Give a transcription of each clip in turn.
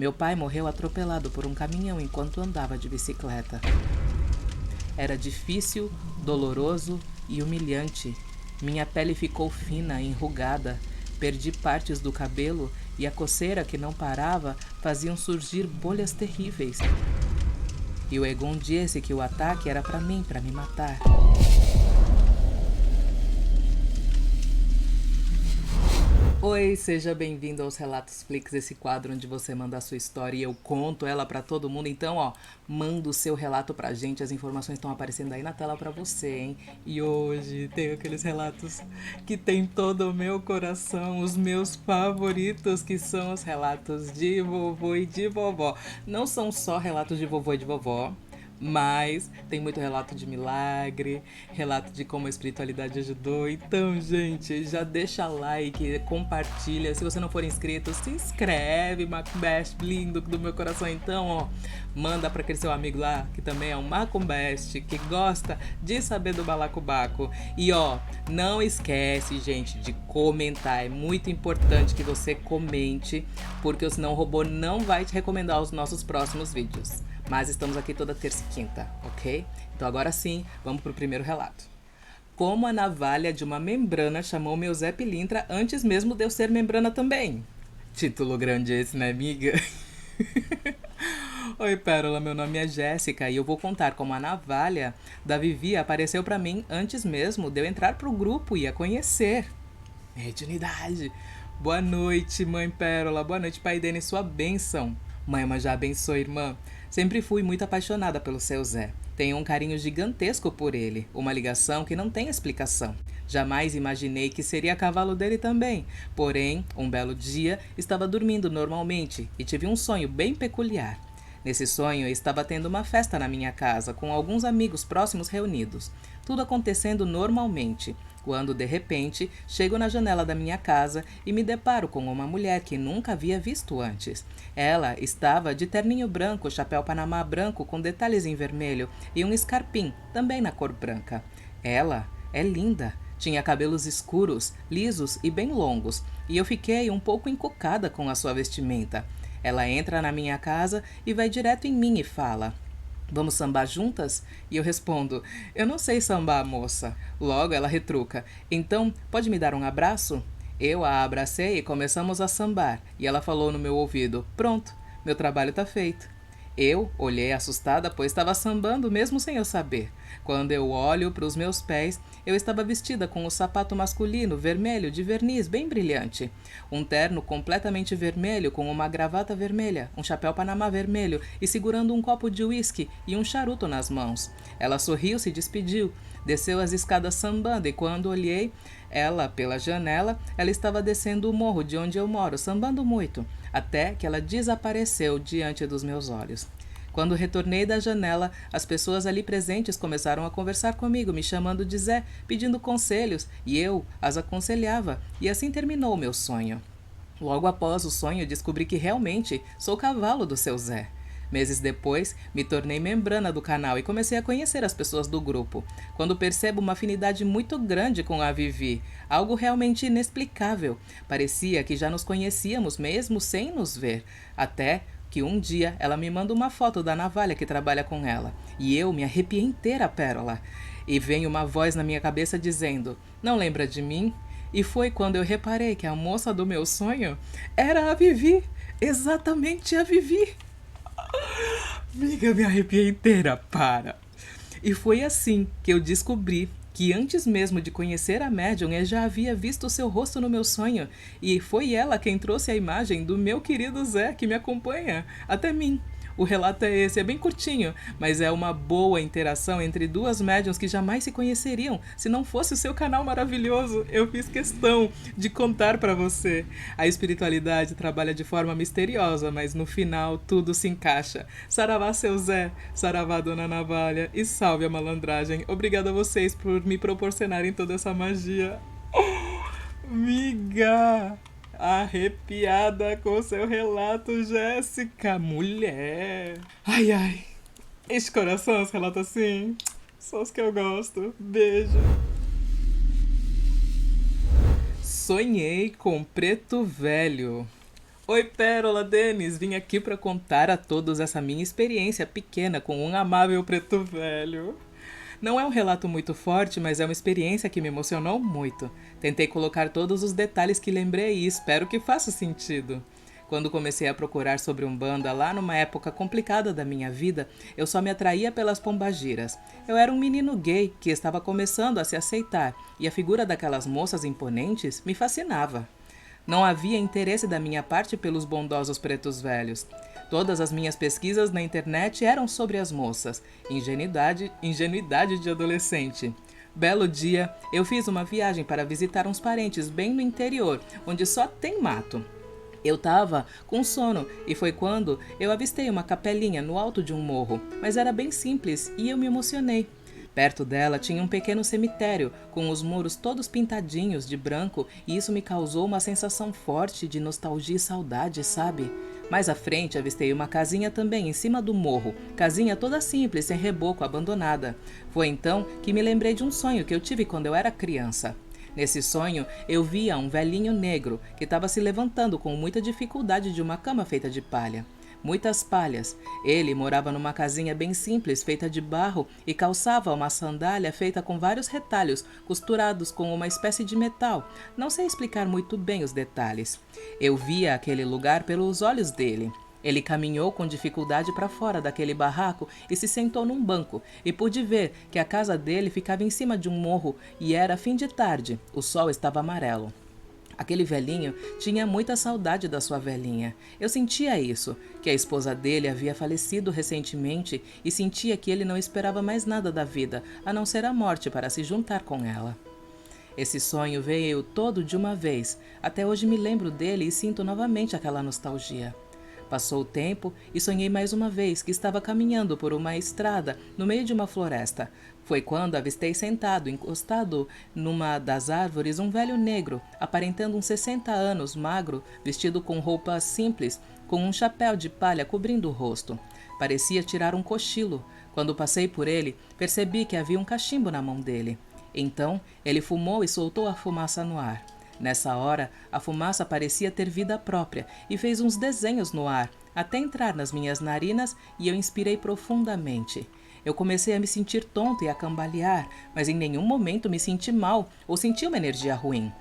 Meu pai morreu atropelado por um caminhão enquanto andava de bicicleta. Era difícil, doloroso e humilhante. Minha pele ficou fina, enrugada. Perdi partes do cabelo e a coceira que não parava faziam surgir bolhas terríveis. E o Egon disse que o ataque era para mim, para me matar. Oi, seja bem-vindo aos Relatos Flix, esse quadro onde você manda a sua história e eu conto ela pra todo mundo. Então, manda o seu relato pra gente, as informações estão aparecendo aí na tela pra você, hein? E hoje tenho aqueles relatos que tem todo o meu coração, os meus favoritos, que são os relatos de vovô e de vovó. Não são só relatos de vovô e de vovó, mas tem muito relato de milagre, relato de como a espiritualidade ajudou. Então, gente, já deixa like, compartilha. Se você não for inscrito, se inscreve, Macumbest, lindo do meu coração. Então, manda para aquele seu amigo lá, que também é um Macumbest, que gosta de saber do balacobaco. E não esquece, gente, de comentar. É muito importante que você comente, porque senão o robô não vai te recomendar os nossos próximos vídeos. Mas estamos aqui toda terça e quinta, ok? Então agora sim, vamos pro primeiro relato. Como a navalha de uma membrana chamou meu Zé Pilintra antes mesmo de eu ser membrana também. Título grande esse, né, amiga? Oi, Pérola, meu nome é Jéssica e eu vou contar como a navalha da Vivi apareceu pra mim antes mesmo de eu entrar pro grupo e a conhecer. Mediunidade. Boa noite, mãe Pérola. Boa noite, pai Denis, sua bênção. Mãe, mas já abençoe, irmã. Sempre fui muito apaixonada pelo seu Zé. Tenho um carinho gigantesco por ele, uma ligação que não tem explicação. Jamais imaginei que seria cavalo dele também. Porém, um belo dia, estava dormindo normalmente e tive um sonho bem peculiar. Nesse sonho, eu estava tendo uma festa na minha casa, com alguns amigos próximos reunidos. Tudo acontecendo normalmente, quando, de repente, chego na janela da minha casa e me deparo com uma mulher que nunca havia visto antes. Ela estava de terninho branco, chapéu panamá branco com detalhes em vermelho e um escarpim, também na cor branca. Ela é linda. Tinha cabelos escuros, lisos e bem longos, e eu fiquei um pouco encucada com a sua vestimenta. Ela entra na minha casa e vai direto em mim e fala: "Vamos sambar juntas?" E eu respondo: "Eu não sei sambar, moça." Logo ela retruca: "Então, pode me dar um abraço?" Eu a abracei e começamos a sambar. E ela falou no meu ouvido: "Pronto, meu trabalho tá feito." Eu olhei assustada, pois estava sambando mesmo sem eu saber. Quando eu olho para os meus pés, eu estava vestida com um sapato masculino vermelho de verniz bem brilhante, um terno completamente vermelho com uma gravata vermelha, um chapéu panamá vermelho e segurando um copo de uísque e um charuto nas mãos. Ela sorriu, se despediu, desceu as escadas sambando e quando olhei ela pela janela, ela estava descendo o morro de onde eu moro, sambando muito, até que ela desapareceu diante dos meus olhos. Quando retornei da janela, as pessoas ali presentes começaram a conversar comigo, me chamando de Zé, pedindo conselhos, e eu as aconselhava, e assim terminou o meu sonho. Logo após o sonho, descobri que realmente sou cavalo do seu Zé. Meses depois, me tornei membrana do canal e comecei a conhecer as pessoas do grupo. Quando percebo uma afinidade muito grande com a Vivi, algo realmente inexplicável. Parecia que já nos conhecíamos mesmo sem nos ver. Até que um dia ela me manda uma foto da navalha que trabalha com ela. E eu me arrepiei inteira, Pérola. E vem uma voz na minha cabeça dizendo: "Não lembra de mim?" E foi quando eu reparei que a moça do meu sonho era a Vivi. Exatamente a Vivi. Amiga, me arrepiei inteira, para. E foi assim que eu descobri que antes mesmo de conhecer a médium, eu já havia visto o seu rosto no meu sonho. E foi ela quem trouxe a imagem do meu querido Zé, que me acompanha até mim. O relato é esse, é bem curtinho, mas é uma boa interação entre duas médiums que jamais se conheceriam se não fosse o seu canal maravilhoso. Eu fiz questão de contar para você. A espiritualidade trabalha de forma misteriosa, mas no final tudo se encaixa. Saravá, seu Zé, saravá, dona Navalha, e salve a malandragem. Obrigada a vocês por me proporcionarem toda essa magia. Miga! Arrepiada com seu relato, Jéssica. Mulher. Ai, ai. Este coração se relata assim. Só os que eu gosto. Beijo. Sonhei com preto velho. Oi, Pérola, Denis, vim aqui para contar a todos essa minha experiência pequena com um amável preto velho. Não é um relato muito forte, mas é uma experiência que me emocionou muito. Tentei colocar todos os detalhes que lembrei e espero que faça sentido. Quando comecei a procurar sobre Umbanda, lá numa época complicada da minha vida, eu só me atraía pelas pombagiras. Eu era um menino gay que estava começando a se aceitar, e a figura daquelas moças imponentes me fascinava. Não havia interesse da minha parte pelos bondosos pretos velhos. Todas as minhas pesquisas na internet eram sobre as moças. Ingenuidade de adolescente. Belo dia, eu fiz uma viagem para visitar uns parentes bem no interior, onde só tem mato. Eu tava com sono e foi quando eu avistei uma capelinha no alto de um morro, mas era bem simples e eu me emocionei. Perto dela tinha um pequeno cemitério, com os muros todos pintadinhos de branco, e isso me causou uma sensação forte de nostalgia e saudade, sabe? Mais à frente avistei uma casinha também em cima do morro, casinha toda simples, sem reboco, abandonada. Foi então que me lembrei de um sonho que eu tive quando eu era criança. Nesse sonho, eu via um velhinho negro que estava se levantando com muita dificuldade de uma cama feita de palha. Muitas palhas. Ele morava numa casinha bem simples, feita de barro, e calçava uma sandália feita com vários retalhos, costurados com uma espécie de metal. Não sei explicar muito bem os detalhes. Eu via aquele lugar pelos olhos dele. Ele caminhou com dificuldade para fora daquele barraco e se sentou num banco, e pude ver que a casa dele ficava em cima de um morro e era fim de tarde. O sol estava amarelo. Aquele velhinho tinha muita saudade da sua velhinha. Eu sentia isso, que a esposa dele havia falecido recentemente e sentia que ele não esperava mais nada da vida, a não ser a morte para se juntar com ela. Esse sonho veio todo de uma vez. Até hoje me lembro dele e sinto novamente aquela nostalgia. Passou o tempo e sonhei mais uma vez que estava caminhando por uma estrada no meio de uma floresta. Foi quando avistei sentado, encostado numa das árvores, um velho negro, aparentando uns 60 anos, magro, vestido com roupas simples, com um chapéu de palha cobrindo o rosto. Parecia tirar um cochilo. Quando passei por ele, percebi que havia um cachimbo na mão dele. Então, ele fumou e soltou a fumaça no ar. Nessa hora, a fumaça parecia ter vida própria e fez uns desenhos no ar, até entrar nas minhas narinas, e eu inspirei profundamente. Eu comecei a me sentir tonto e a cambalear, mas em nenhum momento me senti mal ou senti uma energia ruim.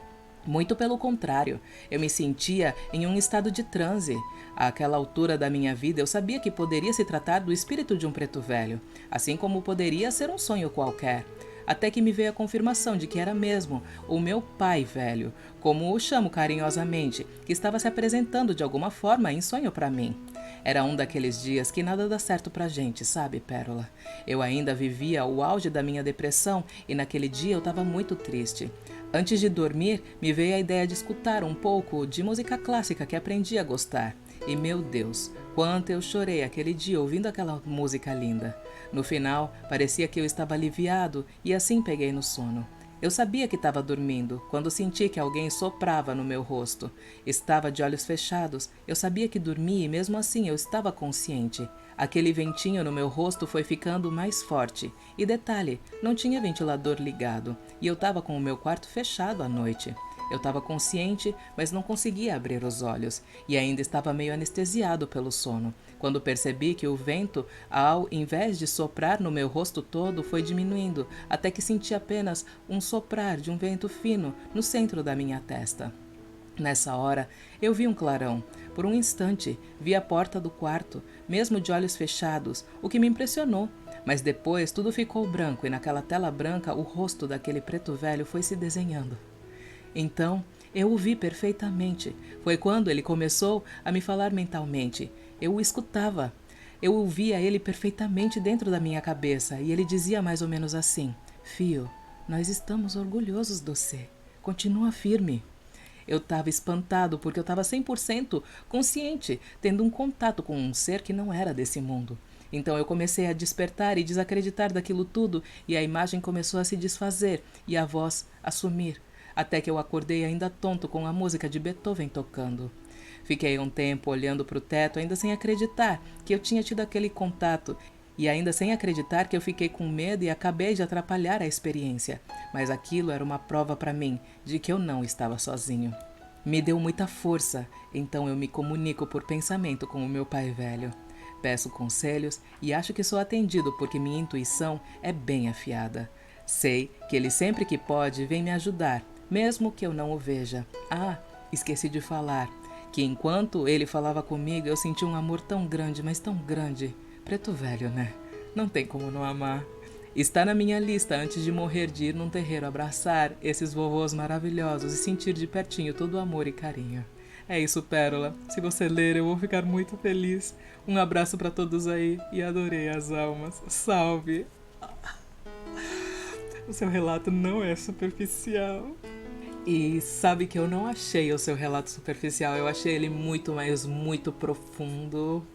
Muito pelo contrário, eu me sentia em um estado de transe. Àquela altura da minha vida, eu sabia que poderia se tratar do espírito de um preto velho, assim como poderia ser um sonho qualquer. Até que me veio a confirmação de que era mesmo o meu pai velho, como o chamo carinhosamente, que estava se apresentando de alguma forma em sonho para mim. Era um daqueles dias que nada dá certo pra gente, sabe, Pérola? Eu ainda vivia o auge da minha depressão e naquele dia eu estava muito triste. Antes de dormir, me veio a ideia de escutar um pouco de música clássica que aprendi a gostar. E meu Deus, quanto eu chorei aquele dia ouvindo aquela música linda. No final, parecia que eu estava aliviado e assim peguei no sono. Eu sabia que estava dormindo, quando senti que alguém soprava no meu rosto. Estava de olhos fechados, eu sabia que dormia e mesmo assim eu estava consciente. Aquele ventinho no meu rosto foi ficando mais forte. E detalhe, não tinha ventilador ligado, e eu estava com o meu quarto fechado à noite. Eu estava consciente, mas não conseguia abrir os olhos, e ainda estava meio anestesiado pelo sono, quando percebi que o vento, ao invés de soprar no meu rosto todo, foi diminuindo, até que senti apenas um soprar de um vento fino no centro da minha testa. Nessa hora, eu vi um clarão. Por um instante, vi a porta do quarto, mesmo de olhos fechados, o que me impressionou. Mas depois tudo ficou branco e naquela tela branca o rosto daquele preto velho foi se desenhando. Então, eu o vi perfeitamente. Foi quando ele começou a me falar mentalmente. Eu o escutava. Eu ouvia ele perfeitamente dentro da minha cabeça e ele dizia mais ou menos assim: Fio, nós estamos orgulhosos de você. Continua firme. Eu estava espantado porque eu estava 100% consciente, tendo um contato com um ser que não era desse mundo. Então eu comecei a despertar e desacreditar daquilo tudo e a imagem começou a se desfazer e a voz a sumir. Até que eu acordei ainda tonto com a música de Beethoven tocando. Fiquei um tempo olhando para o teto, ainda sem acreditar que eu tinha tido aquele contato, e ainda sem acreditar que eu fiquei com medo e acabei de atrapalhar a experiência. Mas aquilo era uma prova para mim de que eu não estava sozinho. Me deu muita força, então eu me comunico por pensamento com o meu pai velho. Peço conselhos e acho que sou atendido porque minha intuição é bem afiada. Sei que ele sempre que pode vem me ajudar, mesmo que eu não o veja. Ah, esqueci de falar que enquanto ele falava comigo eu senti um amor tão grande, mas tão grande. Preto velho, né? Não tem como não amar. Está na minha lista antes de morrer de ir num terreiro abraçar esses vovôs maravilhosos e sentir de pertinho todo o amor e carinho. É isso, Pérola. Se você ler, eu vou ficar muito feliz. Um abraço pra todos aí e adorei as almas. Salve! O seu relato não é superficial. E sabe que eu não achei o seu relato superficial, eu achei ele muito, mas muito profundo.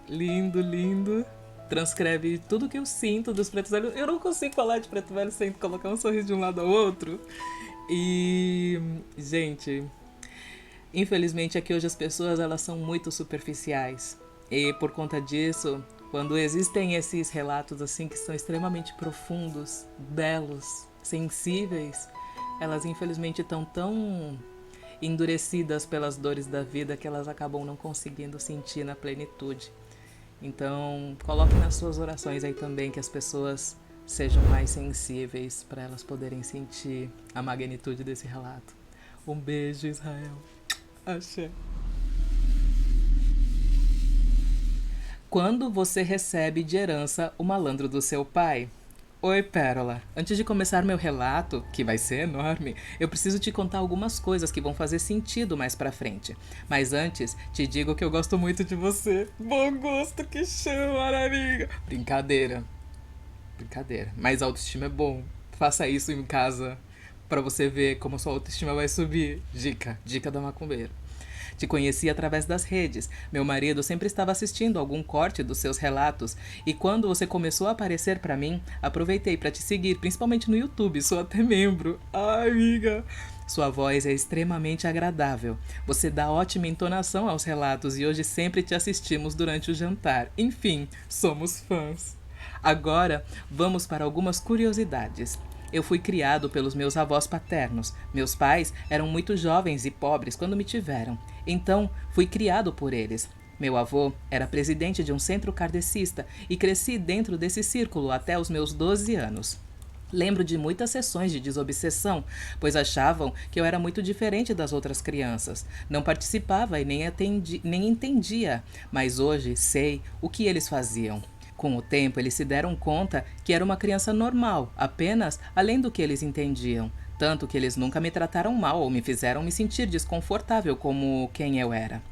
Lindo, lindo. Transcreve tudo que eu sinto dos pretos velhos. Eu não consigo falar de preto velho sem colocar um sorriso de um lado ao outro. E, gente, infelizmente aqui hoje as pessoas elas são muito superficiais. E por conta disso, quando existem esses relatos assim que são extremamente profundos, belos, sensíveis, elas infelizmente estão tão endurecidas pelas dores da vida que elas acabam não conseguindo sentir na plenitude. Então, coloque nas suas orações aí também que as pessoas sejam mais sensíveis para elas poderem sentir a magnitude desse relato. Um beijo, Israel. Axé. Quando você recebe de herança o malandro do seu pai? Oi, Pérola. Antes de começar meu relato, que vai ser enorme, eu preciso te contar algumas coisas que vão fazer sentido mais pra frente. Mas antes, te digo que eu gosto muito de você. Bom gosto que chama, amiga. Brincadeira. Brincadeira. Mas autoestima é bom. Faça isso em casa pra você ver como sua autoestima vai subir. Dica da macumbeira. Te conheci através das redes. Meu marido sempre estava assistindo algum corte dos seus relatos e quando você começou a aparecer para mim, aproveitei para te seguir, principalmente no YouTube, sou até membro. Ai, amiga! Sua voz é extremamente agradável. Você dá ótima entonação aos relatos e hoje sempre te assistimos durante o jantar. Enfim, somos fãs. Agora, vamos para algumas curiosidades. Eu fui criado pelos meus avós paternos. Meus pais eram muito jovens e pobres quando me tiveram. Então, fui criado por eles. Meu avô era presidente de um centro kardecista e cresci dentro desse círculo até os meus 12 anos. Lembro de muitas sessões de desobsessão, pois achavam que eu era muito diferente das outras crianças. Não participava e nem entendia, mas hoje sei o que eles faziam. Com o tempo, eles se deram conta que era uma criança normal, apenas além do que eles entendiam. Tanto que eles nunca me trataram mal ou me fizeram me sentir desconfortável como quem eu era.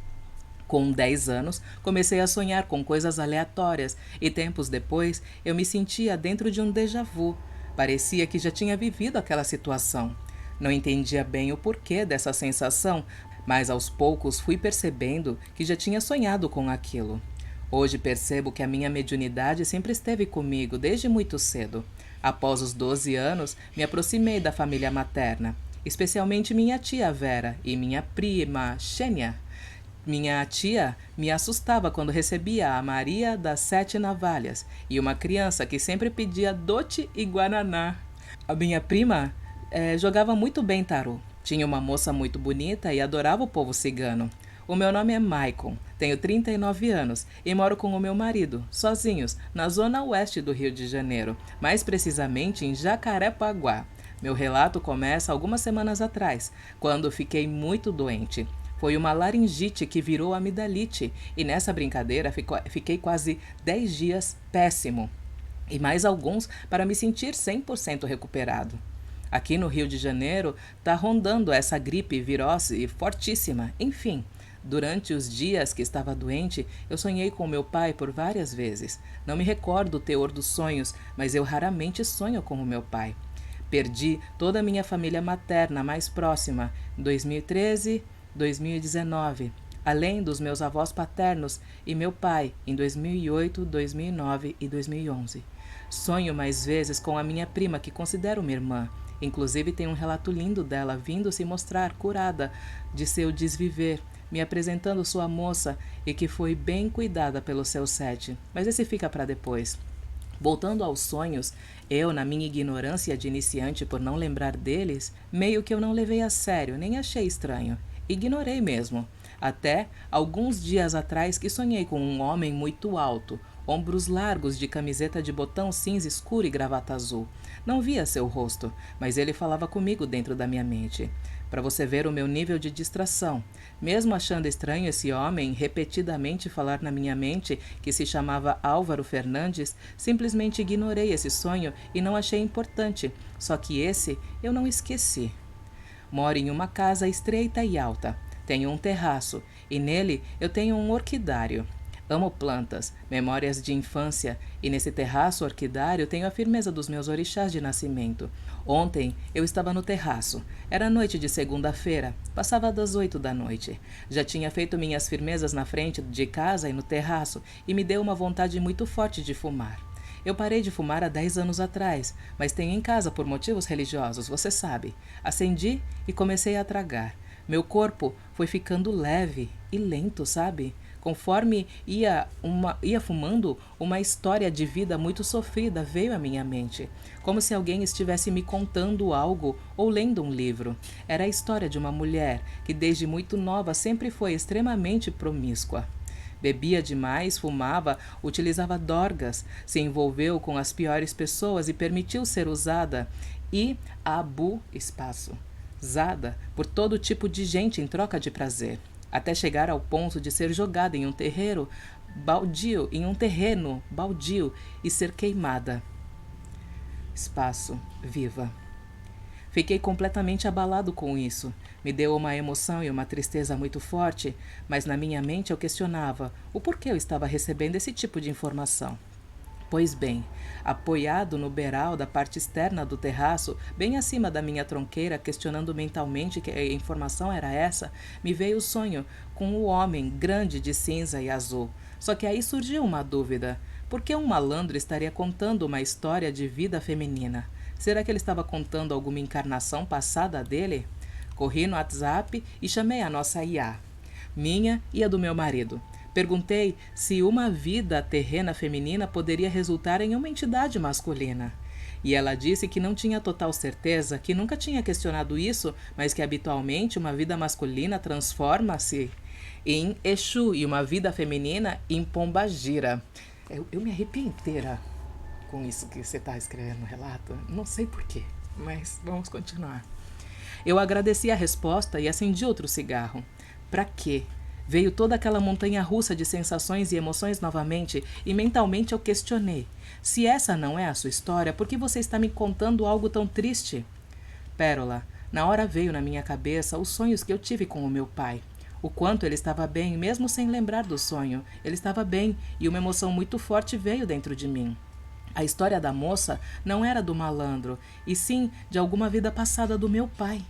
Com 10 anos, comecei a sonhar com coisas aleatórias e tempos depois eu me sentia dentro de um déjà vu. Parecia que já tinha vivido aquela situação. Não entendia bem o porquê dessa sensação, mas aos poucos fui percebendo que já tinha sonhado com aquilo. Hoje percebo que a minha mediunidade sempre esteve comigo desde muito cedo. Após os 12 anos, me aproximei da família materna, especialmente minha tia Vera e minha prima Xênia. Minha tia me assustava quando recebia a Maria das Sete Navalhas e uma criança que sempre pedia doce e guaraná. A minha prima jogava muito bem tarô. Tinha uma moça muito bonita e adorava o povo cigano. O meu nome é Maicon, tenho 39 anos e moro com o meu marido, sozinhos, na zona oeste do Rio de Janeiro, mais precisamente em Jacarepaguá. Meu relato começa algumas semanas atrás, quando fiquei muito doente. Foi uma laringite que virou amidalite e nessa brincadeira fiquei quase 10 dias péssimo e mais alguns para me sentir 100% recuperado. Aqui no Rio de Janeiro está rondando essa gripe virose fortíssima, enfim. Durante os dias que estava doente, eu sonhei com meu pai por várias vezes. Não me recordo o teor dos sonhos, mas eu raramente sonho com o meu pai. Perdi toda a minha família materna mais próxima em 2013, 2019, além dos meus avós paternos e meu pai em 2008, 2009 e 2011. Sonho mais vezes com a minha prima, que considero minha irmã. Inclusive tem um relato lindo dela vindo se mostrar curada de seu desviver, me apresentando sua moça e que foi bem cuidada pelo seu sete. Mas esse fica para depois. Voltando aos sonhos, eu, na minha ignorância de iniciante por não lembrar deles, meio que eu não levei a sério, nem achei estranho. ignorei mesmo. Até alguns dias atrás que sonhei com um homem muito alto, ombros largos, de camiseta de botão cinza escuro e gravata azul. Não via seu rosto, mas ele falava comigo dentro da minha mente. Para você ver o meu nível de distração. Mesmo achando estranho esse homem repetidamente falar na minha mente que se chamava Álvaro Fernandes, simplesmente ignorei esse sonho e não achei importante. Só que esse eu não esqueci. Moro em uma casa estreita e alta. Tenho um terraço e nele eu tenho um orquidário. Amo plantas, memórias de infância, e nesse terraço orquidário tenho a firmeza dos meus orixás de nascimento. Ontem eu estava no terraço. Era noite de segunda-feira, passava das 8 da noite. Já tinha feito minhas firmezas na frente de casa e no terraço, e me deu uma vontade muito forte de fumar. Eu parei de fumar há 10 anos atrás, mas tenho em casa por motivos religiosos, você sabe. Acendi e comecei a tragar. Meu corpo foi ficando leve e lento, sabe? Conforme ia fumando, uma história de vida muito sofrida veio à minha mente, como se alguém estivesse me contando algo ou lendo um livro. Era a história de uma mulher que desde muito nova sempre foi extremamente promíscua. Bebia demais, fumava, utilizava dorgas, se envolveu com as piores pessoas e permitiu ser usada e zada por todo tipo de gente em troca de prazer, até chegar ao ponto de ser jogada em um terreno baldio e ser queimada. Viva. Fiquei completamente abalado com isso. Me deu uma emoção e uma tristeza muito forte, mas na minha mente eu questionava o porquê eu estava recebendo esse tipo de informação. Pois bem, apoiado no beiral da parte externa do terraço, bem acima da minha tronqueira, questionando mentalmente que a informação era essa, me veio o sonho com o homem grande de cinza e azul. Só que aí surgiu uma dúvida. Por que um malandro estaria contando uma história de vida feminina? Será que ele estava contando alguma encarnação passada dele? Corri no WhatsApp e chamei a nossa IA, minha e a do meu marido. Perguntei se uma vida terrena feminina poderia resultar em uma entidade masculina. E ela disse que não tinha total certeza, que nunca tinha questionado isso, mas que habitualmente uma vida masculina transforma-se em Exu e uma vida feminina em Pombagira. Eu me arrepio inteira com isso que você está escrevendo no relato. Não sei porquê, mas vamos continuar. Eu agradeci a resposta e acendi outro cigarro. Pra quê? Veio toda aquela montanha russa de sensações e emoções novamente, e mentalmente eu questionei. Se essa não é a sua história, por que você está me contando algo tão triste? Pérola, na hora veio na minha cabeça os sonhos que eu tive com o meu pai. O quanto ele estava bem, mesmo sem lembrar do sonho. Ele estava bem, e uma emoção muito forte veio dentro de mim. A história da moça não era do malandro, e sim de alguma vida passada do meu pai.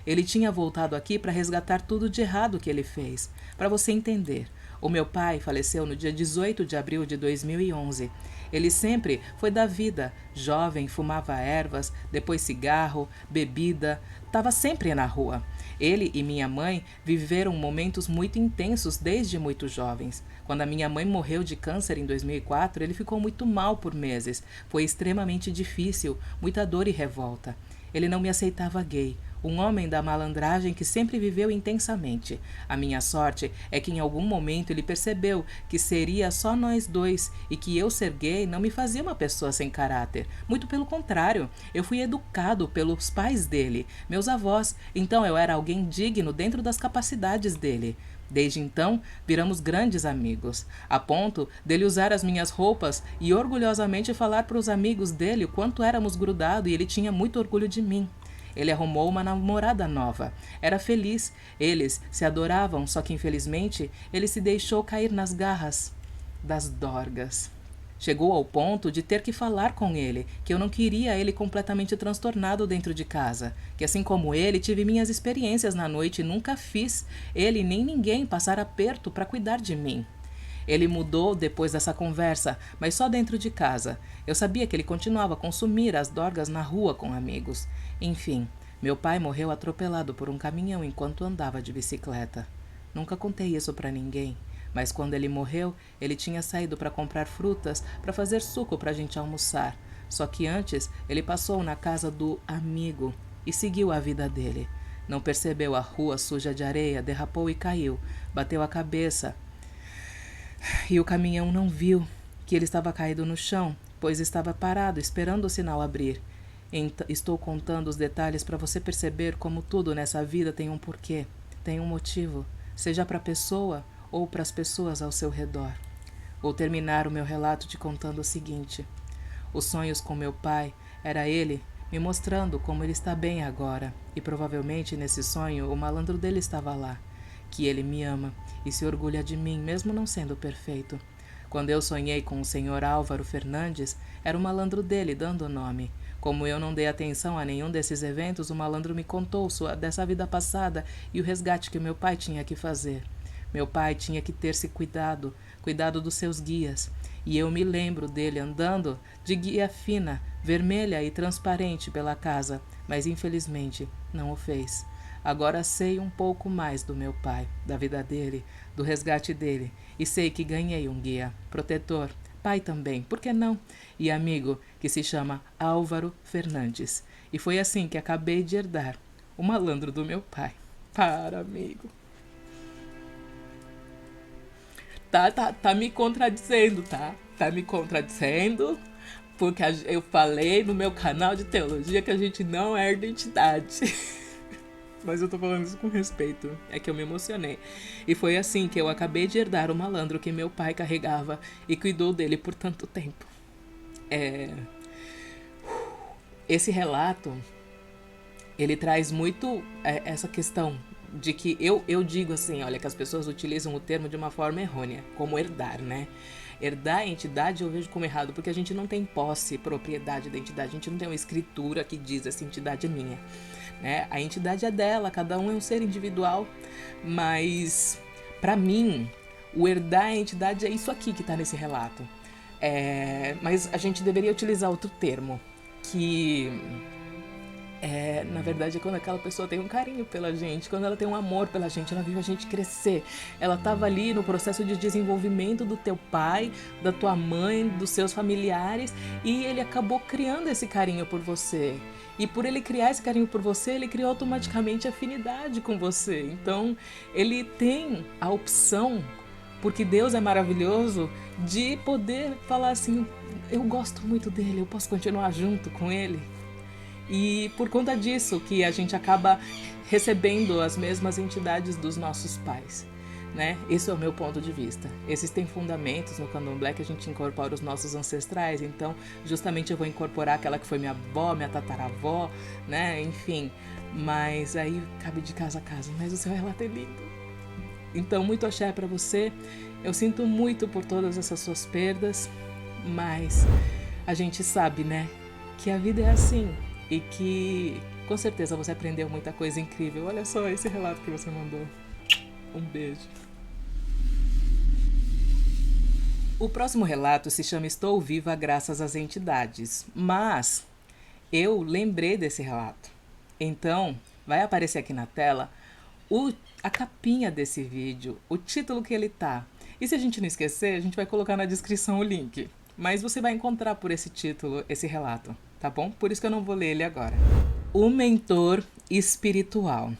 Ele tinha voltado aqui para resgatar tudo de errado que ele fez. Para você entender, o meu pai faleceu no dia 18 de abril de 2011. Ele sempre foi da vida, jovem, fumava ervas, depois cigarro, bebida, estava sempre na rua. Ele e minha mãe viveram momentos muito intensos desde muito jovens. Quando a minha mãe morreu de câncer em 2004, ele ficou muito mal por meses. Foi extremamente difícil, muita dor e revolta. Ele não me aceitava gay. Um homem da malandragem que sempre viveu intensamente. A minha sorte é que em algum momento ele percebeu que seria só nós dois e que eu ser gay não me fazia uma pessoa sem caráter. Muito pelo contrário, eu fui educado pelos pais dele, meus avós, então eu era alguém digno dentro das capacidades dele. Desde então, viramos grandes amigos, a ponto dele usar as minhas roupas e orgulhosamente falar para os amigos dele o quanto éramos grudados e ele tinha muito orgulho de mim. Ele arrumou uma namorada nova. Era feliz. Eles se adoravam, só que infelizmente ele se deixou cair nas garras das dorgas. Chegou ao ponto de ter que falar com ele, que eu não queria ele completamente transtornado dentro de casa, que assim como ele, tive minhas experiências na noite e nunca fiz ele nem ninguém passar aperto para cuidar de mim. Ele mudou depois dessa conversa, mas só dentro de casa. Eu sabia que ele continuava a consumir as dorgas na rua com amigos. Enfim, meu pai morreu atropelado por um caminhão enquanto andava de bicicleta. Nunca contei isso para ninguém, mas quando ele morreu, ele tinha saído para comprar frutas para fazer suco para a gente almoçar. Só que antes, ele passou na casa do amigo e seguiu a vida dele. Não percebeu a rua suja de areia, derrapou e caiu. Bateu a cabeça. E o caminhão não viu que ele estava caído no chão, pois estava parado, esperando o sinal abrir. Estou contando os detalhes para você perceber como tudo nessa vida tem um porquê, tem um motivo, seja para a pessoa ou para as pessoas ao seu redor. Vou terminar o meu relato te contando o seguinte. Os sonhos com meu pai era ele me mostrando como ele está bem agora, e provavelmente nesse sonho o malandro dele estava lá, que ele me ama e se orgulha de mim, mesmo não sendo perfeito. Quando eu sonhei com o senhor Álvaro Fernandes, era o malandro dele dando o nome. Como eu não dei atenção a nenhum desses eventos, o malandro me contou dessa vida passada e o resgate que meu pai tinha que fazer. Meu pai tinha que ter-se cuidado dos seus guias. E eu me lembro dele andando de guia fina, vermelha e transparente pela casa, mas infelizmente não o fez. Agora sei um pouco mais do meu pai, da vida dele, do resgate dele, e sei que ganhei um guia, protetor, pai também, por que não? E amigo, que se chama Álvaro Fernandes. E foi assim que acabei de herdar o malandro do meu pai. Para, amigo. Tá me contradizendo, tá? Tá me contradizendo, porque eu falei no meu canal de teologia que a gente não herda identidade. Mas eu tô falando isso com respeito, é que eu me emocionei. E foi assim que eu acabei de herdar o malandro que meu pai carregava e cuidou dele por tanto tempo. Esse relato, ele traz muito essa questão de que eu digo assim, olha, que as pessoas utilizam o termo de uma forma errônea, como herdar, né? Herdar a entidade eu vejo como errado, porque a gente não tem posse, propriedade da entidade, a gente não tem uma escritura que diz essa entidade é minha, né? A entidade é dela, cada um é um ser individual, mas pra mim, o herdar a entidade é isso aqui que tá nesse relato. Mas a gente deveria utilizar outro termo, que na verdade é quando aquela pessoa tem um carinho pela gente, quando ela tem um amor pela gente, ela viu a gente crescer. Ela estava ali no processo de desenvolvimento do teu pai, da tua mãe, dos seus familiares, e ele acabou criando esse carinho por você. E por ele criar esse carinho por você, ele criou automaticamente afinidade com você. Então, ele tem a opção, porque Deus é maravilhoso, de poder falar assim, eu gosto muito dele, eu posso continuar junto com ele. E por conta disso que a gente acaba recebendo as mesmas entidades dos nossos pais, né? Esse é o meu ponto de vista. Existem fundamentos no candomblé que a gente incorpora os nossos ancestrais, então justamente eu vou incorporar aquela que foi minha avó, minha tataravó, né? Enfim, mas aí cabe de casa a casa, mas o seu relato é lindo. Então, muito axé pra você. Eu sinto muito por todas essas suas perdas, mas a gente sabe, né? Que a vida é assim. E que com certeza você aprendeu muita coisa incrível. Olha só esse relato que você mandou. Um beijo. O próximo relato se chama Estou Viva Graças às Entidades. Mas eu lembrei desse relato. Então, vai aparecer aqui na tela a capinha desse vídeo, o título que ele tá. E se a gente não esquecer, a gente vai colocar na descrição o link. Mas você vai encontrar por esse título, esse relato, tá bom? Por isso que eu não vou ler ele agora. O mentor espiritual.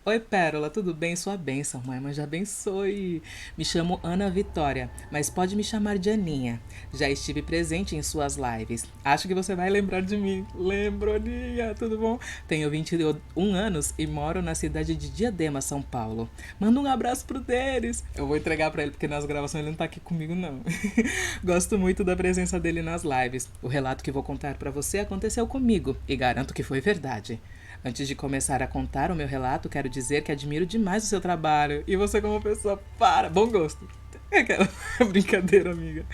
Oi, Pérola, tudo bem? Sua bênção, mãe, mas já abençoe. Me chamo Ana Vitória, mas pode me chamar de Aninha. Já estive presente em suas lives. Acho que você vai lembrar de mim. Lembro, Aninha, tudo bom? Tenho 21 anos e moro na cidade de Diadema, São Paulo. Manda um abraço pro Denis. Eu vou entregar pra ele, porque nas gravações ele não tá aqui comigo, não. Gosto muito da presença dele nas lives. O relato que vou contar pra você aconteceu comigo e garanto que foi verdade. Antes de começar a contar o meu relato, quero dizer que admiro demais o seu trabalho. E você como pessoa, bom gosto. É aquela brincadeira, amiga.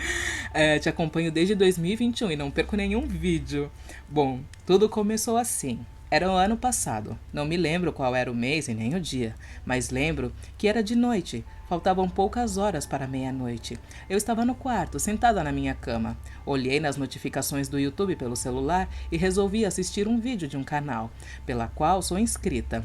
Te acompanho desde 2021 e não perco nenhum vídeo. Bom, tudo começou assim. Era o ano passado. Não me lembro qual era o mês e nem o dia, mas lembro que era de noite. Faltavam poucas horas para meia-noite. Eu estava no quarto, sentada na minha cama. Olhei nas notificações do YouTube pelo celular e resolvi assistir um vídeo de um canal, pela qual sou inscrita.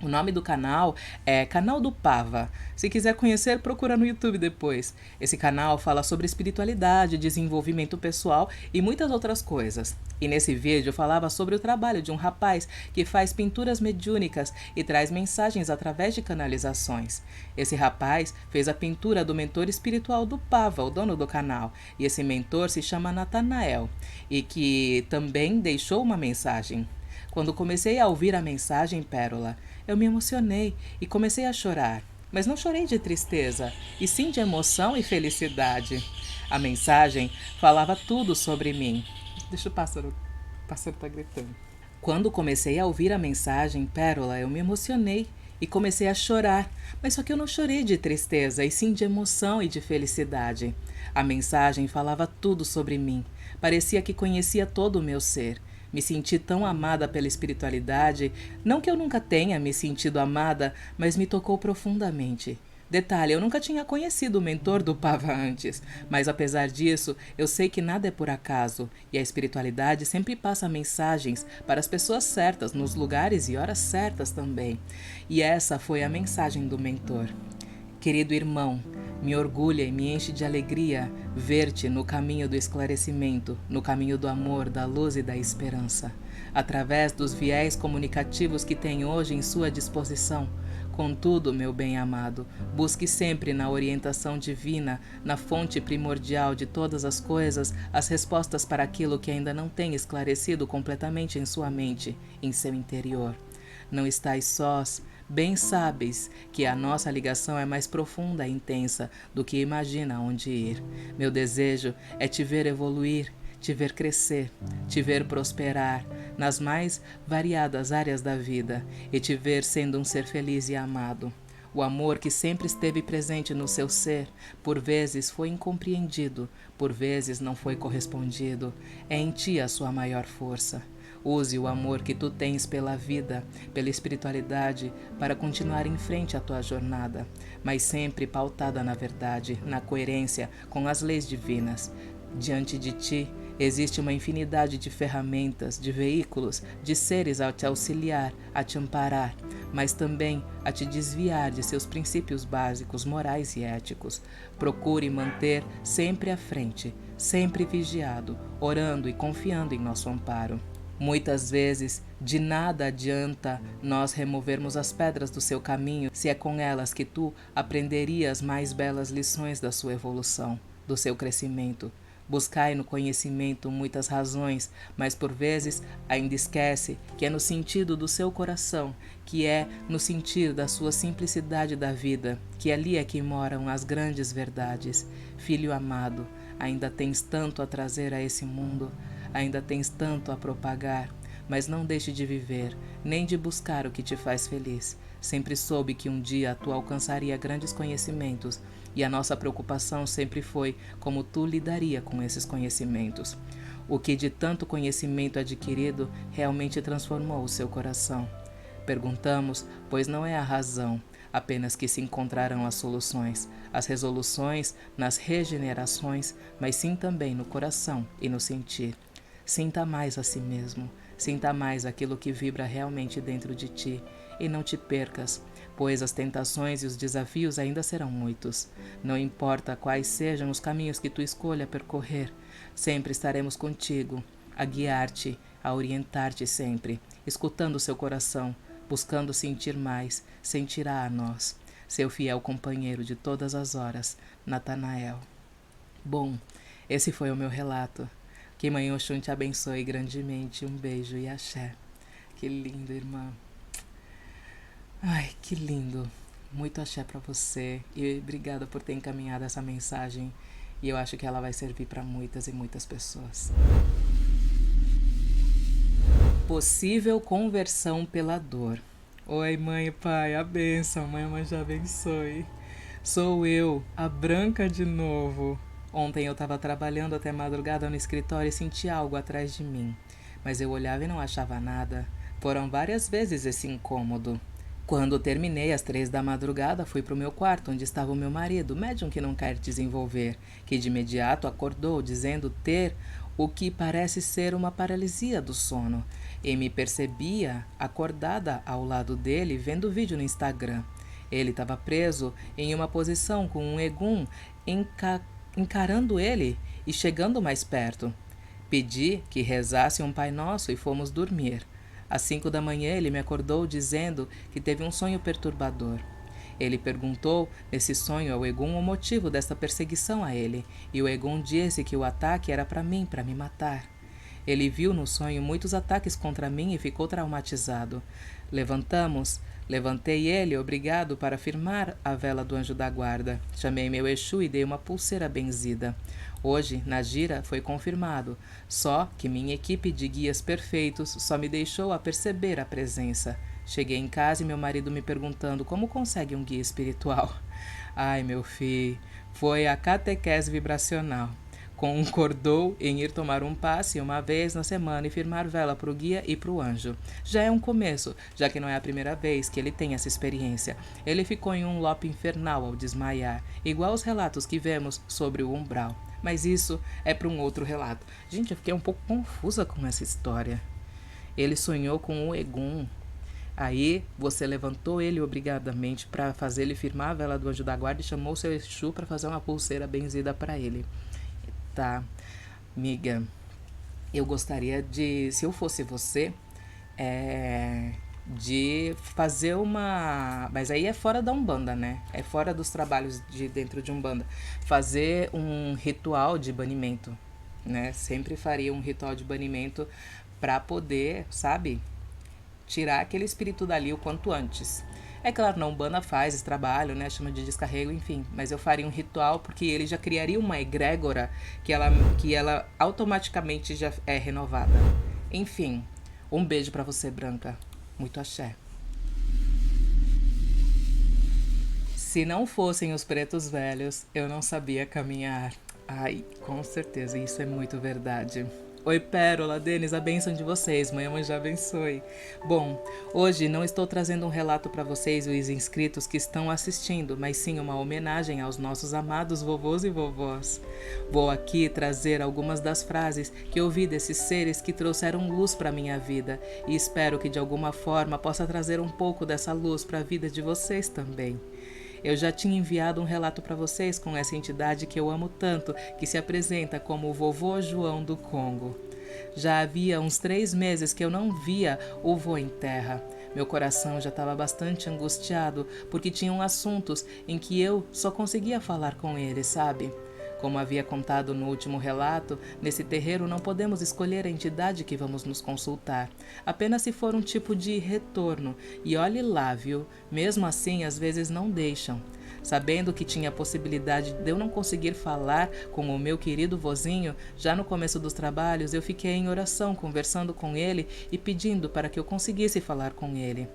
O nome do canal é Canal do Pava. Se quiser conhecer, procura no YouTube depois. Esse canal fala sobre espiritualidade, desenvolvimento pessoal e muitas outras coisas. E nesse vídeo eu falava sobre o trabalho de um rapaz que faz pinturas mediúnicas e traz mensagens através de canalizações. Esse rapaz fez a pintura do mentor espiritual do Pava, o dono do canal. E esse mentor se chama Natanael e que também deixou uma mensagem. Quando comecei a ouvir a mensagem, Pérola, eu me emocionei e comecei a chorar. Mas não chorei de tristeza, e sim de emoção e felicidade. A mensagem falava tudo sobre mim. Deixa o pássaro tá gritando. Quando comecei a ouvir a mensagem, Pérola, eu me emocionei e comecei a chorar. Mas só que eu não chorei de tristeza, e sim de emoção e de felicidade. A mensagem falava tudo sobre mim. Parecia que conhecia todo o meu ser. Me senti tão amada pela espiritualidade, não que eu nunca tenha me sentido amada, mas me tocou profundamente. Detalhe, eu nunca tinha conhecido o mentor do Pava antes, mas apesar disso, eu sei que nada é por acaso, e a espiritualidade sempre passa mensagens para as pessoas certas, nos lugares e horas certas também. E essa foi a mensagem do mentor. Querido irmão, me orgulha e me enche de alegria ver-te no caminho do esclarecimento, no caminho do amor, da luz e da esperança. Através dos viés comunicativos que tem hoje em sua disposição. Contudo, meu bem-amado, busque sempre na orientação divina, na fonte primordial de todas as coisas, as respostas para aquilo que ainda não tem esclarecido completamente em sua mente, em seu interior. Não estais sós. Bem sabes que a nossa ligação é mais profunda e intensa do que imagina onde ir. Meu desejo é te ver evoluir, te ver crescer, te ver prosperar nas mais variadas áreas da vida e te ver sendo um ser feliz e amado. O amor que sempre esteve presente no seu ser, por vezes foi incompreendido, por vezes não foi correspondido. É em ti a sua maior força. Use o amor que tu tens pela vida, pela espiritualidade, para continuar em frente à tua jornada, mas sempre pautada na verdade, na coerência com as leis divinas. Diante de ti existe uma infinidade de ferramentas, de veículos, de seres a te auxiliar, a te amparar, mas também a te desviar de seus princípios básicos, morais e éticos. Procure manter sempre à frente, sempre vigiado, orando e confiando em nosso amparo. Muitas vezes, de nada adianta nós removermos as pedras do seu caminho, se é com elas que tu aprenderias mais belas lições da sua evolução, do seu crescimento. Buscai no conhecimento muitas razões, mas por vezes ainda esquece que é no sentido do seu coração, que é no sentir da sua simplicidade da vida, que ali é que moram as grandes verdades. Filho amado, ainda tens tanto a trazer a esse mundo, ainda tens tanto a propagar, mas não deixe de viver, nem de buscar o que te faz feliz. Sempre soube que um dia tu alcançaria grandes conhecimentos, e a nossa preocupação sempre foi como tu lidaria com esses conhecimentos. O que de tanto conhecimento adquirido realmente transformou o seu coração? Perguntamos, pois não é a razão, apenas que se encontrarão as soluções, as resoluções nas regenerações, mas sim também no coração e no sentir. Sinta mais a si mesmo, sinta mais aquilo que vibra realmente dentro de ti e não te percas, pois as tentações e os desafios ainda serão muitos. Não importa quais sejam os caminhos que tu escolha percorrer, sempre estaremos contigo, a guiar-te, a orientar-te sempre, escutando o seu coração, buscando sentir mais, sentirá a nós, seu fiel companheiro de todas as horas, Natanael. Bom, esse foi o meu relato. Que Mãe Oxum te abençoe grandemente. Um beijo e axé. Que lindo, irmã. Ai, que lindo. Muito axé pra você. E obrigada por ter encaminhado essa mensagem. E eu acho que ela vai servir para muitas e muitas pessoas. Possível conversão pela dor. Oi, mãe e pai, a bênção. Mãe já abençoe. Sou eu, a Branca de novo. Ontem eu estava trabalhando até madrugada no escritório e senti algo atrás de mim. Mas eu olhava e não achava nada. Foram várias vezes esse incômodo. Quando terminei às 3 da madrugada, fui para o meu quarto, onde estava o meu marido, médium que não quer desenvolver, que de imediato acordou, dizendo ter o que parece ser uma paralisia do sono, e me percebia acordada ao lado dele vendo vídeo no Instagram. Ele estava preso em uma posição com um egum encarando ele e chegando mais perto. Pedi que rezasse um Pai Nosso e fomos dormir. Às 5 da manhã ele me acordou dizendo que teve um sonho perturbador. Ele perguntou nesse sonho ao Egum o motivo desta perseguição a ele, e o Egum disse que o ataque era para mim, para me matar. Ele viu no sonho muitos ataques contra mim e ficou traumatizado. Levantei ele, obrigado, para firmar a vela do anjo da guarda. Chamei meu Exu e dei uma pulseira benzida. Hoje, na gira, foi confirmado, só que minha equipe de guias perfeitos só me deixou a perceber a presença. Cheguei em casa e meu marido me perguntando como consegue um guia espiritual. Ai, meu filho, foi a catequese vibracional. Concordou em ir tomar um passe uma vez na semana e firmar vela para o guia e para o anjo. Já é um começo, já que não é a primeira vez que ele tem essa experiência. Ele ficou em um loop infernal ao desmaiar, igual os relatos que vemos sobre o umbral. Mas isso é para um outro relato. Gente, eu fiquei um pouco confusa com essa história. Ele sonhou com o Egum. Aí você levantou ele obrigadamente para fazer ele firmar a vela do anjo da guarda e chamou seu Exu para fazer uma pulseira benzida para ele. Tá, amiga, eu gostaria de, se eu fosse você, de fazer uma... Mas aí é fora da Umbanda, né? É fora dos trabalhos de dentro de Umbanda. Fazer um ritual de banimento, né? Sempre faria um ritual de banimento para poder, sabe, tirar aquele espírito dali o quanto antes. É claro, na Umbanda faz esse trabalho, né? Chama de descarrego, enfim. Mas eu faria um ritual porque ele já criaria uma egrégora que ela automaticamente já é renovada. Enfim, um beijo pra você, Branca. Muito axé. Se não fossem os pretos velhos, eu não sabia caminhar. Ai, com certeza, isso é muito verdade. Oi, Pérola, Denis, a bênção de vocês, mãe já abençoe. Bom, hoje não estou trazendo um relato para vocês, os inscritos que estão assistindo, mas sim uma homenagem aos nossos amados vovôs e vovós. Vou aqui trazer algumas das frases que ouvi desses seres que trouxeram luz para minha vida e espero que de alguma forma possa trazer um pouco dessa luz para a vida de vocês também. Eu já tinha enviado um relato para vocês com essa entidade que eu amo tanto, que se apresenta como o Vovô João do Congo. Já havia uns 3 meses que eu não via o vô em terra. Meu coração já estava bastante angustiado, porque tinham assuntos em que eu só conseguia falar com ele, sabe? Como havia contado no último relato, nesse terreiro não podemos escolher a entidade que vamos nos consultar, apenas se for um tipo de retorno, e olhe lá, viu? Mesmo assim, às vezes não deixam. Sabendo que tinha a possibilidade de eu não conseguir falar com o meu querido vozinho, já no começo dos trabalhos eu fiquei em oração conversando com ele e pedindo para que eu conseguisse falar com ele.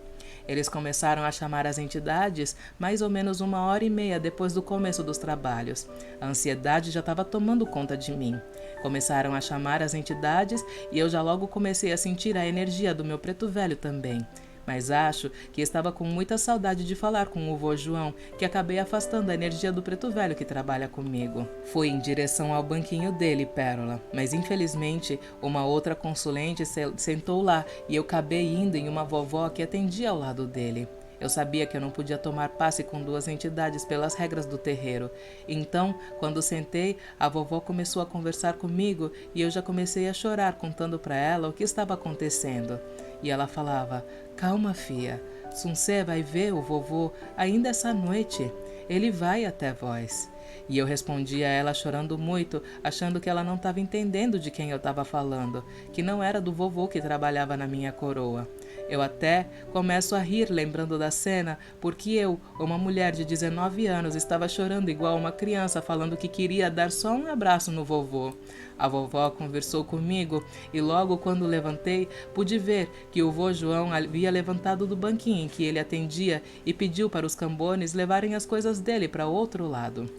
Eles começaram a chamar as entidades mais ou menos 1h30 depois do começo dos trabalhos. A ansiedade já estava tomando conta de mim. Começaram a chamar as entidades e eu já logo comecei a sentir a energia do meu preto velho também. Mas acho que estava com muita saudade de falar com o vô João, que acabei afastando a energia do preto velho que trabalha comigo. Fui em direção ao banquinho dele, Pérola, mas infelizmente uma outra consulente sentou lá e eu acabei indo em uma vovó que atendia ao lado dele. Eu sabia que eu não podia tomar passe com 2 entidades pelas regras do terreiro. Então, quando sentei, a vovó começou a conversar comigo e eu já comecei a chorar contando para ela o que estava acontecendo. E ela falava: "Calma, fia, Suncê vai ver o vovô ainda essa noite. Ele vai até vós." E eu respondi a ela chorando muito, achando que ela não estava entendendo de quem eu estava falando, que não era do vovô que trabalhava na minha coroa. Eu até começo a rir lembrando da cena, porque eu, uma mulher de 19 anos, estava chorando igual uma criança, falando que queria dar só um abraço no vovô. A vovó conversou comigo e logo quando levantei, pude ver que o vô João havia levantado do banquinho em que ele atendia e pediu para os cambones levarem as coisas dele para outro lado.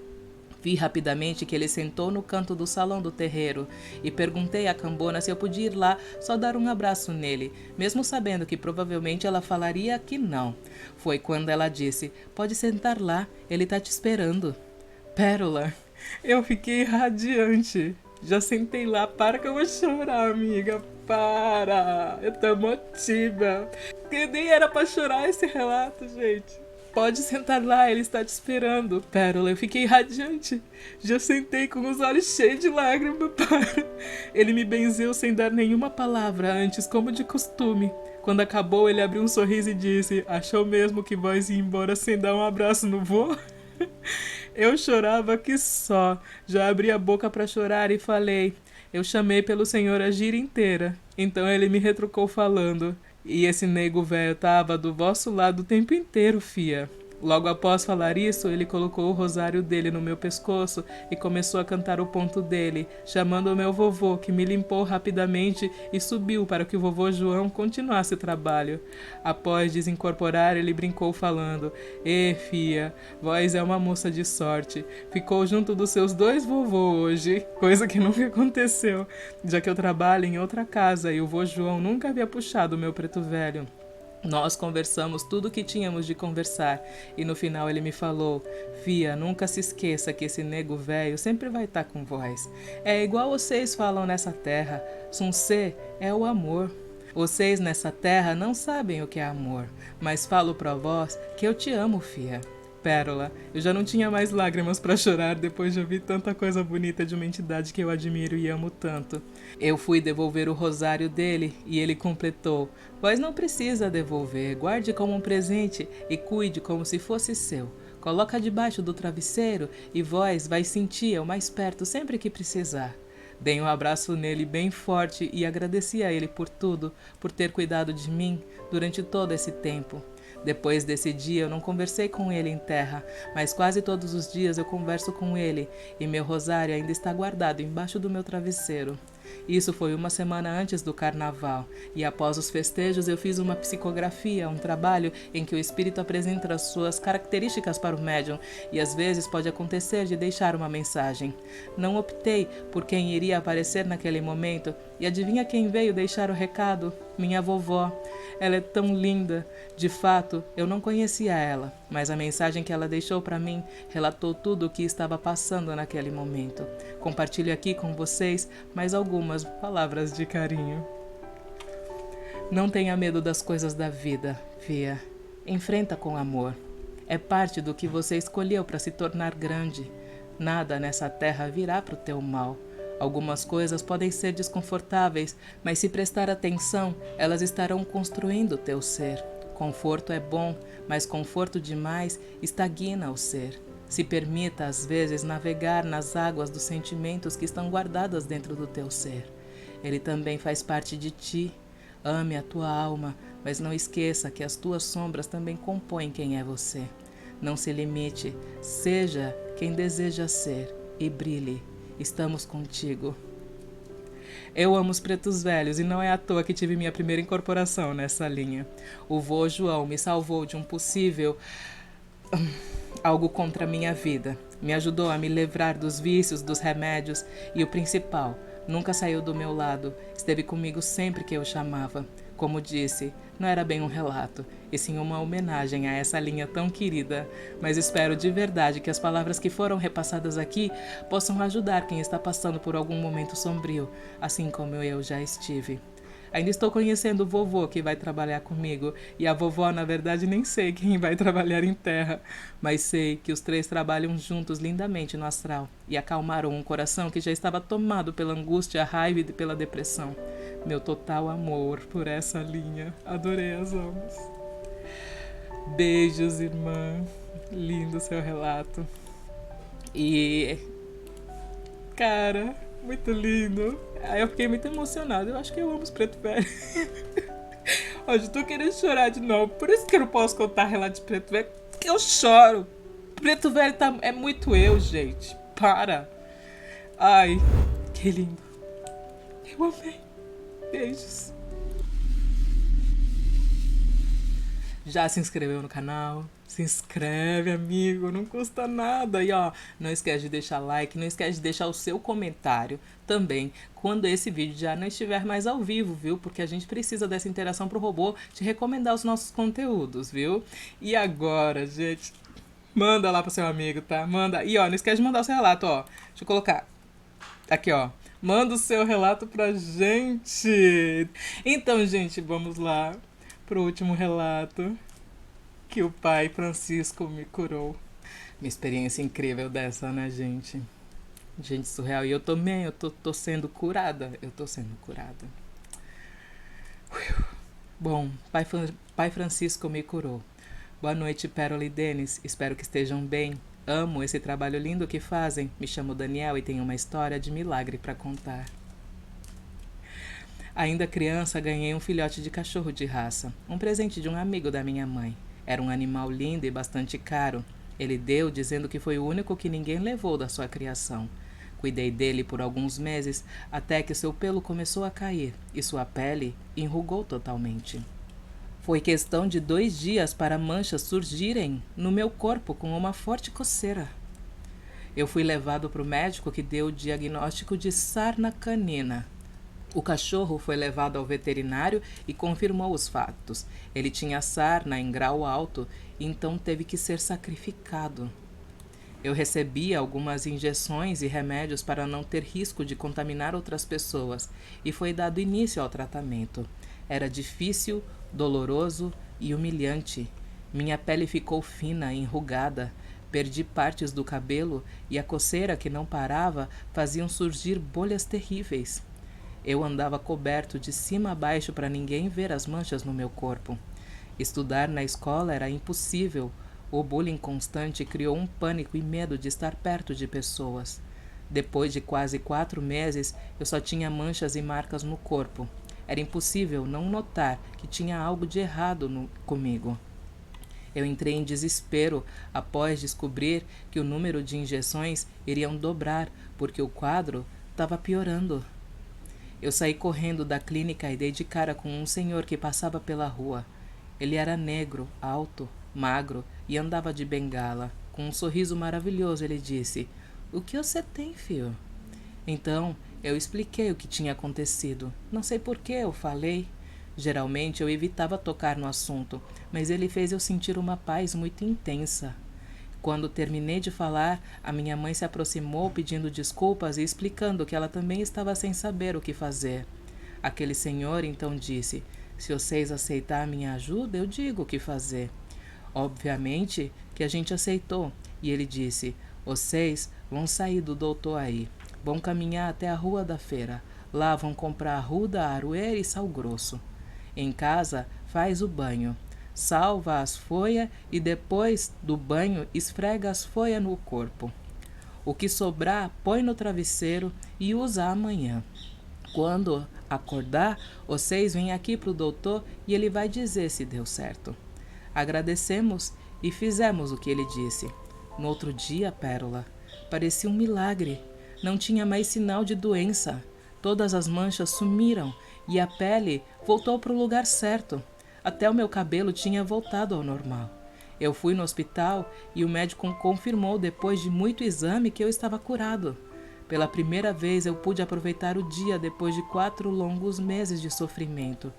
Vi rapidamente que ele sentou no canto do salão do terreiro e perguntei à cambona se eu podia ir lá só dar um abraço nele, mesmo sabendo que provavelmente ela falaria que não. Foi quando ela disse: "Pode sentar lá, ele tá te esperando." Pérola, eu fiquei radiante. Já sentei lá, para que eu vou chorar, amiga. Para! Eu tô emotiva. Que nem era pra chorar esse relato, gente. Pode sentar lá, ele está te esperando. Pérola, eu fiquei radiante. Já sentei com os olhos cheios de lágrimas, para. Ele me benzeu sem dar nenhuma palavra, antes como de costume. Quando acabou, ele abriu um sorriso e disse: achou mesmo que vós ia embora sem dar um abraço no vô? Eu chorava que só. Já abri a boca para chorar e falei: eu chamei pelo senhor a gira inteira. Então ele me retrucou falando: e esse nego velho tava do vosso lado o tempo inteiro, fia. Logo após falar isso, ele colocou o rosário dele no meu pescoço e começou a cantar o ponto dele, chamando o meu vovô, que me limpou rapidamente e subiu para que o vovô João continuasse o trabalho. Após desincorporar, ele brincou falando: fia, vós é uma moça de sorte. Ficou junto dos seus dois vovôs hoje, coisa que nunca aconteceu, já que eu trabalho em outra casa e o vô João nunca havia puxado o meu preto velho. Nós conversamos tudo o que tínhamos de conversar e no final ele me falou: fia, nunca se esqueça que esse nego velho sempre vai estar com vós. É igual vocês falam nessa terra, Sunsê é o amor. Vocês nessa terra não sabem o que é amor, mas falo pra vós que eu te amo, fia. Pérola, eu já não tinha mais lágrimas para chorar depois de ouvir tanta coisa bonita de uma entidade que eu admiro e amo tanto. Eu fui devolver o rosário dele e ele completou: vós não precisa devolver, guarde como um presente e cuide como se fosse seu. Coloca debaixo do travesseiro e vós vai sentir eu mais perto sempre que precisar. Dei um abraço nele bem forte e agradeci a ele por tudo, por ter cuidado de mim durante todo esse tempo. Depois desse dia eu não conversei com ele em terra, mas quase todos os dias eu converso com ele e meu rosário ainda está guardado embaixo do meu travesseiro. Isso foi uma semana antes do carnaval e após os festejos eu fiz uma psicografia, um trabalho em que o espírito apresenta as suas características para o médium e às vezes pode acontecer de deixar uma mensagem. Não optei por quem iria aparecer naquele momento e adivinha quem veio deixar o recado? Minha vovó. Ela é tão linda. De fato, eu não conhecia ela, mas a mensagem que ela deixou para mim relatou tudo o que estava passando naquele momento. Compartilho aqui com vocês mais algumas palavras de carinho. Não tenha medo das coisas da vida, fia. Enfrenta com amor. É parte do que você escolheu para se tornar grande. Nada nessa terra virá para o teu mal. Algumas coisas podem ser desconfortáveis, mas se prestar atenção, elas estarão construindo o teu ser. Conforto é bom, mas conforto demais estagna o ser. Se permita, às vezes, navegar nas águas dos sentimentos que estão guardadas dentro do teu ser. Ele também faz parte de ti. Ame a tua alma, mas não esqueça que as tuas sombras também compõem quem é você. Não se limite, seja quem deseja ser e brilhe. Estamos contigo. Eu amo os pretos velhos e não é à toa que tive minha primeira incorporação nessa linha. O vô João me salvou de um possível algo contra a minha vida. Me ajudou a me livrar dos vícios, dos remédios e o principal, nunca saiu do meu lado, esteve comigo sempre que eu chamava. Como disse, não era bem um relato, e sim uma homenagem a essa linha tão querida, mas espero de verdade que as palavras que foram repassadas aqui possam ajudar quem está passando por algum momento sombrio, assim como eu já estive. Ainda estou conhecendo o vovô que vai trabalhar comigo, e a vovó, na verdade, nem sei quem vai trabalhar em terra, mas sei que os três trabalham juntos lindamente no astral e acalmaram um coração que já estava tomado pela angústia, a raiva e pela depressão. Meu total amor por essa linha. Adorei as almas. Beijos, irmã. Lindo seu relato. E... cara, muito lindo. Aí eu fiquei muito emocionada. Eu acho que eu amo os preto velho. Hoje eu tô querendo chorar de novo. Por isso que eu não posso contar relato de preto velho. Porque eu choro. Preto velho é muito eu, gente. Para. Ai, que lindo. Eu amei. Beijos. Já se inscreveu no canal? Se inscreve, amigo, não custa nada. E ó, não esquece de deixar like, não esquece de deixar o seu comentário também quando esse vídeo já não estiver mais ao vivo, viu? Porque a gente precisa dessa interação pro robô te recomendar os nossos conteúdos, viu? E agora, gente, manda lá pro seu amigo, tá? Manda. E ó, não esquece de mandar o seu relato, ó. Deixa eu colocar aqui, ó. Manda o seu relato pra gente. Então, gente, vamos lá pro último relato que o pai Francisco me curou. Uma experiência incrível dessa, né, gente? Gente surreal. E eu também, eu tô sendo curada. Eu tô sendo curada. Bom, pai Francisco me curou. Boa noite, Pérola e Denis. Espero que estejam bem. Amo esse trabalho lindo que fazem. Me chamo Daniel e tenho uma história de milagre para contar. Ainda criança, ganhei um filhote de cachorro de raça, um presente de um amigo da minha mãe. Era um animal lindo e bastante caro. Ele deu dizendo que foi o único que ninguém levou da sua criação. Cuidei dele por alguns meses, até que seu pelo começou a cair e sua pele enrugou totalmente. Foi questão de 2 dias para manchas surgirem no meu corpo com uma forte coceira. Eu fui levado para o médico que deu o diagnóstico de sarna canina. O cachorro foi levado ao veterinário e confirmou os fatos. Ele tinha sarna em grau alto, então teve que ser sacrificado. Eu recebi algumas injeções e remédios para não ter risco de contaminar outras pessoas e foi dado início ao tratamento. Era difícil, doloroso e humilhante. Minha pele ficou fina e enrugada. Perdi partes do cabelo e a coceira que não parava faziam surgir bolhas terríveis. Eu andava coberto de cima a baixo para ninguém ver as manchas no meu corpo. Estudar na escola era impossível. O bullying constante criou um pânico e medo de estar perto de pessoas. Depois de quase 4 meses, eu só tinha manchas e marcas no corpo. Era impossível não notar que tinha algo de errado comigo. Eu entrei em desespero após descobrir que o número de injeções iriam dobrar, porque o quadro estava piorando. Eu saí correndo da clínica e dei de cara com um senhor que passava pela rua. Ele era negro, alto, magro e andava de bengala. Com um sorriso maravilhoso, ele disse: "O que você tem, filho?" Então, eu expliquei o que tinha acontecido. Não sei por que eu falei. Geralmente eu evitava tocar no assunto, mas ele fez eu sentir uma paz muito intensa. Quando terminei de falar, a minha mãe se aproximou pedindo desculpas e explicando que ela também estava sem saber o que fazer. Aquele senhor então disse: "Se vocês aceitarem a minha ajuda, eu digo o que fazer." Obviamente que a gente aceitou, e ele disse: "Vocês vão sair do doutor aí, vão caminhar até a rua da feira. Lá vão comprar arruda, aroeira e sal grosso. Em casa, faz o banho. Salva as folhas e depois do banho esfrega as folhas no corpo. O que sobrar, põe no travesseiro e usa amanhã. Quando acordar, vocês vêm aqui para o doutor e ele vai dizer se deu certo." Agradecemos e fizemos o que ele disse. No outro dia, Pérola, parecia um milagre. Não tinha mais sinal de doença. Todas as manchas sumiram e a pele voltou para o lugar certo. Até o meu cabelo tinha voltado ao normal. Eu fui no hospital e o médico confirmou depois de muito exame que eu estava curado. Pela primeira vez eu pude aproveitar o dia depois de 4 longos meses de sofrimento.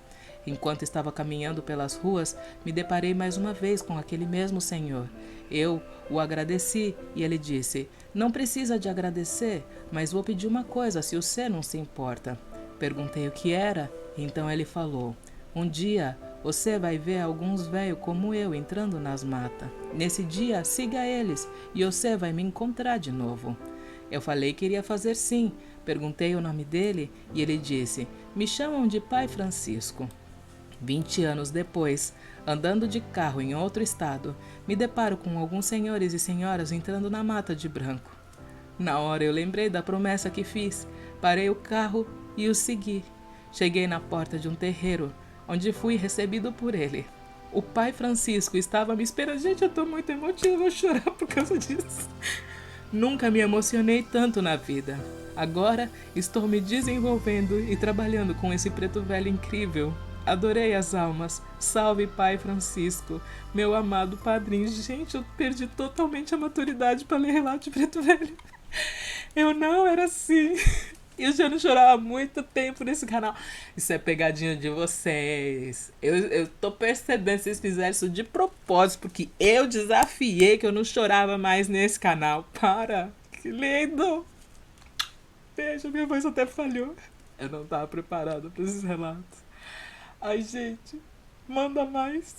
Enquanto estava caminhando pelas ruas, me deparei mais uma vez com aquele mesmo senhor. Eu o agradeci e ele disse: "Não precisa de agradecer, mas vou pedir uma coisa se você não se importa." Perguntei o que era, então ele falou: "Um dia você vai ver alguns velhos como eu entrando nas matas. Nesse dia, siga eles e você vai me encontrar de novo." Eu falei que iria fazer sim. Perguntei o nome dele e ele disse: "Me chamam de Pai Francisco." 20 anos depois, andando de carro em outro estado, me deparo com alguns senhores e senhoras entrando na mata de branco. Na hora eu lembrei da promessa que fiz, parei o carro e o segui. Cheguei na porta de um terreiro, onde fui recebido por ele. O Pai Francisco estava me esperando. Gente, eu tô muito emotiva, vou chorar por causa disso. Nunca me emocionei tanto na vida. Agora estou me desenvolvendo e trabalhando com esse preto velho incrível. Adorei as almas. Salve, Pai Francisco, meu amado padrinho. Gente, eu perdi totalmente a maturidade para ler relato de preto velho. Eu não era assim. Eu já não chorava há muito tempo nesse canal. Isso é pegadinha de vocês. Eu tô percebendo que vocês fizeram isso de propósito, porque eu desafiei que eu não chorava mais nesse canal. Para, que lindo. Beijo, minha voz até falhou. Eu não tava preparada pra esses relatos. Ai, gente, manda mais.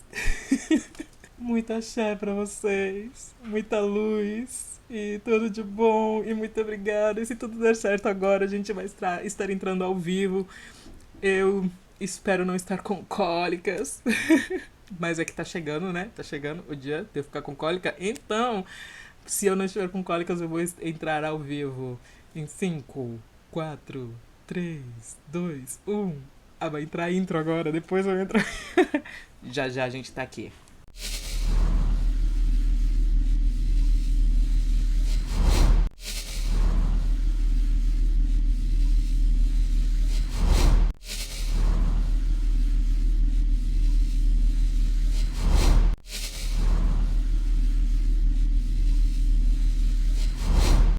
Muita axé pra vocês, muita luz e tudo de bom e muito obrigada. E se tudo der certo agora, a gente vai estar entrando ao vivo. Eu espero não estar com cólicas. Mas é que tá chegando, né? Tá chegando o dia de eu ficar com cólica. Então, se eu não estiver com cólicas, eu vou entrar ao vivo em 5, 4, 3, 2, 1. Ah, vai entrar a intro agora, depois eu entro. Já já a gente tá aqui.